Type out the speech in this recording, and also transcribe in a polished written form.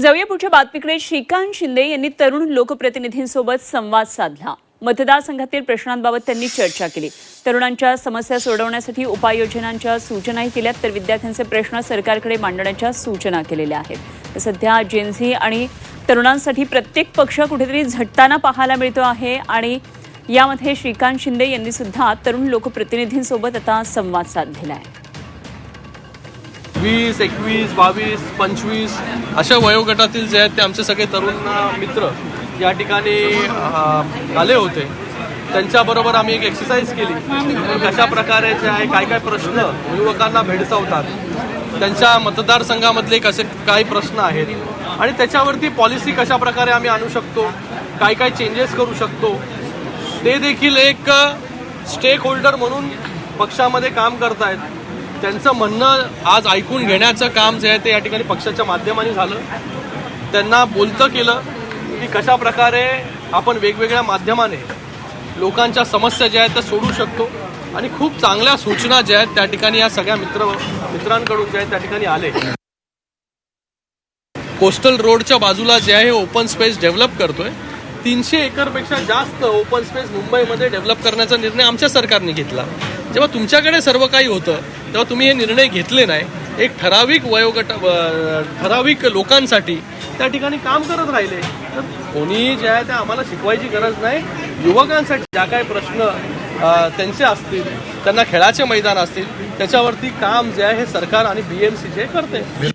जाऊया पुढच्या बातमीकडे. श्रीकांत शिंदे यांनी तरुण लोकप्रतिनिधींसोबत संवाद साधला. मतदारसंघातील प्रश्नांबाबत त्यांनी चर्चा केली. तरुणांच्या समस्या सोडवण्यासाठी उपाययोजनांच्या सूचनाही केल्या, तर विद्यार्थ्यांचे प्रश्न सरकारकडे मांडण्याच्या सूचना केलेल्या आहेत. सध्या जेनझी आणि तरुणांसाठी प्रत्येक पक्ष कुठेतरी झटताना पाहायला मिळतो आहे आणि यामध्ये श्रीकांत शिंदे यांनी सुद्धा तरुण लोकप्रतिनिधींसोबत आता संवाद साधलेला आहे. 20, 21, 22, 25 अशा वयोगटातील जे आहेत ते आमचे सगळे तरुण मित्र या ठिकाणी आले होते. त्यांच्याबरोबर आम्ही एक एक्सरसाइज केली. कशा प्रकारे जे आहे काय काय प्रश्न युवकांना भेडसावतात, त्यांच्या मतदारसंघामधले कसे काय प्रश्न आहेत आणि त्याच्यावरती पॉलिसी कशा प्रकारे आम्ही आणू शकतो, काय काय चेंजेस करू शकतो, ते देखील एक स्टेक होल्डर म्हणून पक्षामध्ये काम करतायत. त्यांचं म्हणणं आज ऐकून घेण्याचं काम जे आहे ते या ठिकाणी पक्षाच्या माध्यमाने झालं. त्यांना बोलतं केलं की कशा प्रकारे आपण वेगवेगळ्या माध्यमाने लोकांच्या समस्या ज्या आहेत त्या सोडू शकतो आणि खूप चांगल्या सूचना ज्या आहेत त्या ठिकाणी या सगळ्या मित्रांकडून ज्या आहेत त्या ठिकाणी आले. कोस्टल रोडच्या बाजूला जे आहे ओपन स्पेस डेव्हलप करतोय. 300 एकरपेक्षा जास्त ओपन स्पेस मुंबईमध्ये डेव्हलप करण्याचा निर्णय आमच्या सरकारने घेतला. जेव्हा तुमच्याकडे सर्व काही होतं तेव्हा तुम्ही हे निर्णय घेतले नाही. एक ठराविक ठराविक लोकांसाठी त्या ठिकाणी काम करत राहिले. तर कोणी जे आहे ते आम्हाला शिकवायची गरज नाही. युवकांसाठी ज्या काही प्रश्न त्यांचे असतील, त्यांना खेळाचे मैदान असतील, त्याच्यावरती काम जे आहे हे सरकार आणि BMC जे करते.